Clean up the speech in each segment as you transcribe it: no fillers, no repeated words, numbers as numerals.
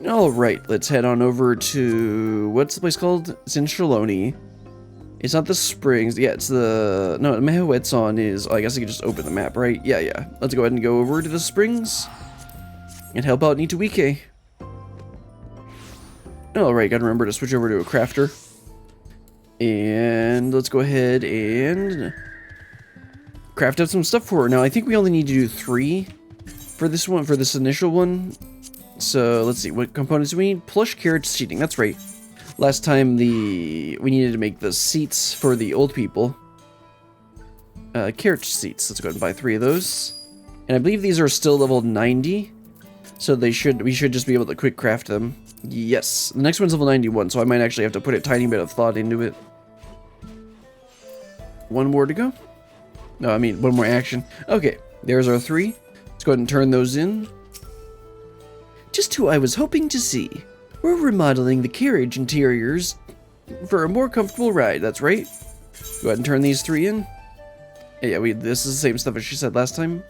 Alright, let's head on over to... What's the place called? It's in Shaloni. It's not the Springs. Yeah, it's the... No, Mehawetson is... Oh, I guess I could just open the map, right? Yeah. Let's go ahead and go over to the Springs and help out Nitowikwe. Alright, gotta remember to switch over to a crafter. And let's go ahead and craft up some stuff for her. Now, I think we only need to do 3 for this one, for this initial one. So, let's see, what components do we need? Plush carriage seating, that's right. Last time we needed to make the seats for the old people. Carriage seats, let's go ahead and buy 3 of those. And I believe these are still level 90. So we should just be able to quick craft them. Yes, the next one's level 91, so I might actually have to put a tiny bit of thought into it. 1 more to go. No, I mean, 1 more action. Okay, there's our 3. Let's go ahead and turn those in. Just who I was hoping to see. We're remodeling the carriage interiors for a more comfortable ride, that's right. Go ahead and turn these 3 in. Yeah, this is the same stuff as she said last time.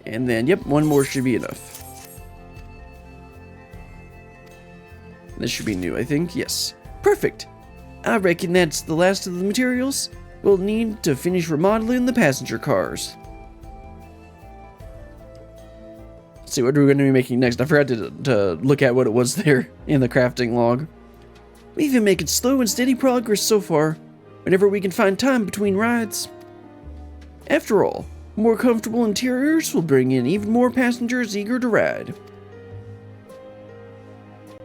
And then, yep, 1 more should be enough. This should be new, I think. Yes. Perfect. I reckon that's the last of the materials we'll need to finish remodeling the passenger cars. Let's see, what are we going to be making next? I forgot to look at what it was there in the crafting log. We've been making slow and steady progress so far, whenever we can find time between rides. After all, more comfortable interiors will bring in even more passengers eager to ride.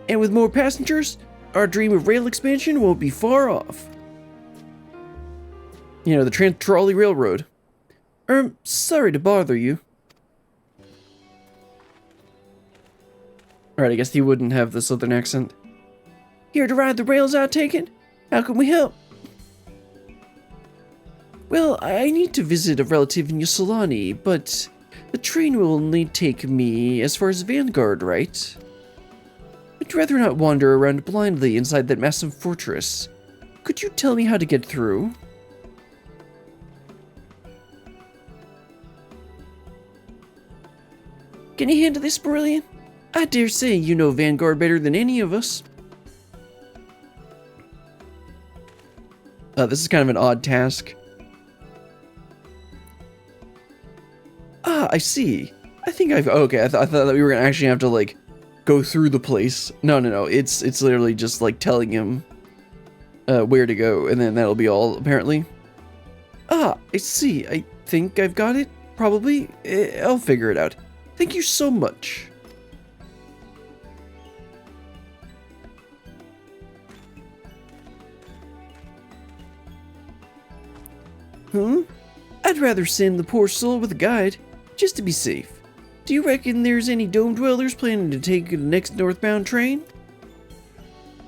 And with more passengers, our dream of rail expansion won't be far off. You know, the Trans-Trolley Railroad. Sorry to bother you. Alright, I guess he wouldn't have the southern accent. Here to ride the rails, I take it? How can we help? Well, I need to visit a relative in Ysolani, but the train will only take me as far as Vanguard, right? I'd rather not wander around blindly inside that massive fortress. Could you tell me how to get through? Can you handle this, Brilliant? I dare say you know Vanguard better than any of us. This is kind of an odd task. Ah, I see. I think okay, I thought that we were gonna actually have to, like, go through the place. No. It's literally just, like, telling him where to go, and then that'll be all, apparently. Ah, I see. I think I've got it. Probably. I'll figure it out. Thank you so much. I'd rather send the poor soul with a guide, just to be safe. Do you reckon there's any dome dwellers planning to take the next northbound train?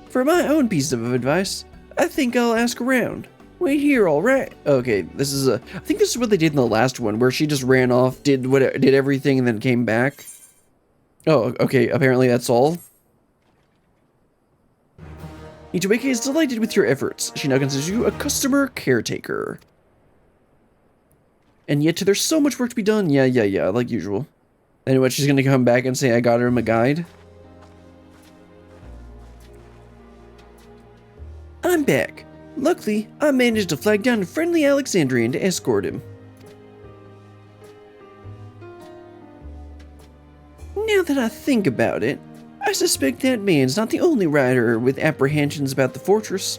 For my own piece of advice, I think I'll ask around. Wait here, alright? Okay, I think this is what they did in the last one, where she just ran off, did everything, and then came back. Oh, okay, apparently that's all. Nitowikwe is delighted with your efforts. She now considers you a customer caretaker. And yet there's so much work to be done. Yeah, like usual. Anyway, she's gonna come back and say I got him a guide. I'm back. Luckily, I managed to flag down a friendly Alexandrian to escort him. Now that I think about it, I suspect that man's not the only rider with apprehensions about the fortress.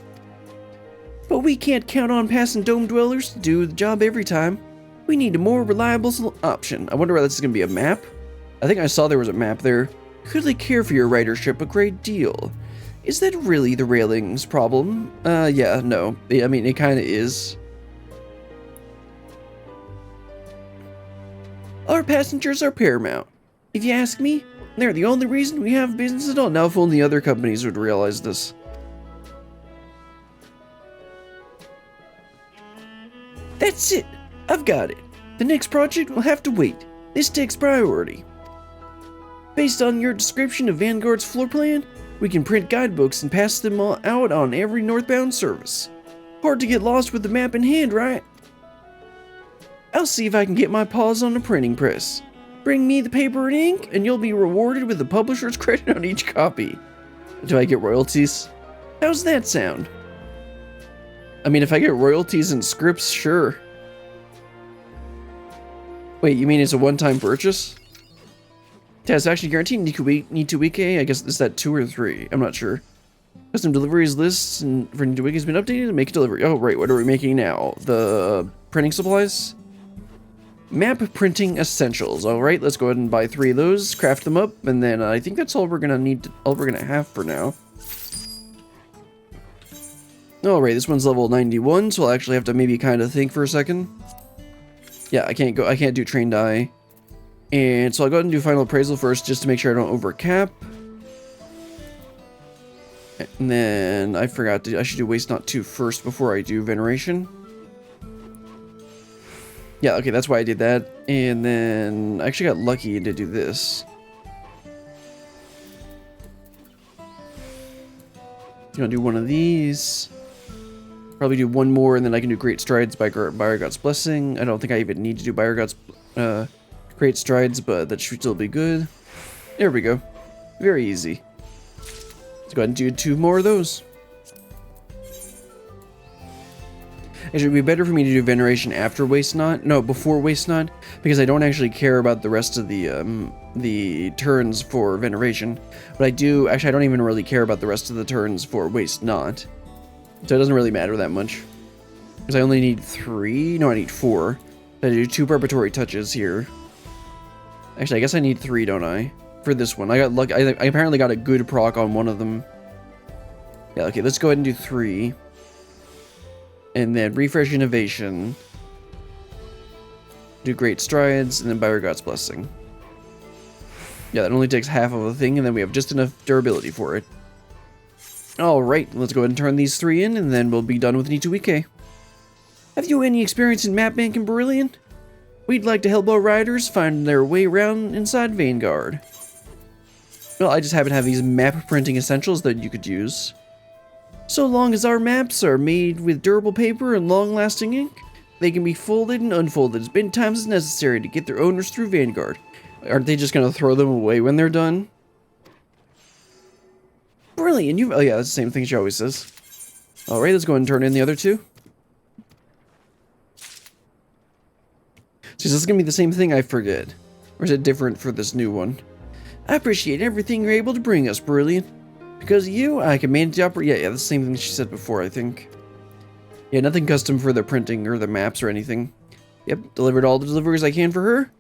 But we can't count on passing dome dwellers to do the job every time. We need a more reliable option. I wonder whether this is going to be a map? I think I saw there was a map there. Clearly care for your ridership a great deal. Is that really the railings problem? Yeah, no. I mean, it kind of is. Our passengers are paramount. If you ask me, they're the only reason we have business at all. Now, if only other companies would realize this. That's it. I've got it. The next project will have to wait. This takes priority. Based on your description of Vanguard's floor plan, we can print guidebooks and pass them out on every northbound service. Hard to get lost with the map in hand, right? I'll see if I can get my paws on the printing press. Bring me the paper and ink, and you'll be rewarded with the publisher's credit on each copy. Do I get royalties? How's that sound? I mean, if I get royalties and scripts, sure. Wait, you mean it's a one-time purchase? Satisfaction guaranteed, Nitowikwe, I guess, is that 2 or 3? I'm not sure. Custom deliveries lists and for Nitowikwe has been updated to make a delivery. Oh, right, what are we making now? The printing supplies? Map printing essentials. All right, let's go ahead and buy 3 of those, craft them up, and then I think that's all we're gonna need, all we're gonna have for now. All right, this one's level 91, so I'll actually have to maybe kind of think for a second. Yeah, I can't do trained eye. And so I'll go ahead and do final appraisal first, just to make sure I don't over cap. And then I forgot I should do waste not 2 first before I do veneration. Yeah, okay, that's why I did that. And then I actually got lucky to do this. I'm gonna do one of these. Probably do one more, and then I can do Great Strides by God's Blessing. I don't think I even need to do God's Great Strides, but that should still be good. There we go. Very easy. Let's go ahead and do 2 more of those. It should be better for me to do veneration after waste not. No, before waste not, because I don't actually care about the rest of the turns for veneration. But I do actually. I don't even really care about the rest of the turns for waste not. So it doesn't really matter that much. Because I only need 3. No, I need 4. I do 2 preparatory touches here. Actually, I guess I need 3, don't I? For this one. I got lucky. I apparently got a good proc on one of them. Yeah, okay, let's go ahead and do 3. And then refresh innovation. Do Great Strides, and then by God's Blessing. Yeah, that only takes half of a thing, and then we have just enough durability for it. Alright, let's go ahead and turn these 3 in, and then we'll be done with Nitowikwe. Have you any experience in map making, Brilliant? We'd like to help our riders find their way around inside Vanguard. Well, I just happen to have these map printing essentials that you could use. So long as our maps are made with durable paper and long-lasting ink, they can be folded and unfolded as many times as necessary to get their owners through Vanguard. Aren't they just going to throw them away when they're done? Brilliant! Oh yeah, that's the same thing she always says. Alright, let's go ahead and turn in the other 2. So is this going to be the same thing? I forget. Or is it different for this new one? I appreciate everything you're able to bring us, Brilliant. Because of you, I can manage the operation. Yeah, that's the same thing she said before, I think. Yeah, nothing custom for the printing or the maps or anything. Yep, delivered all the deliveries I can for her.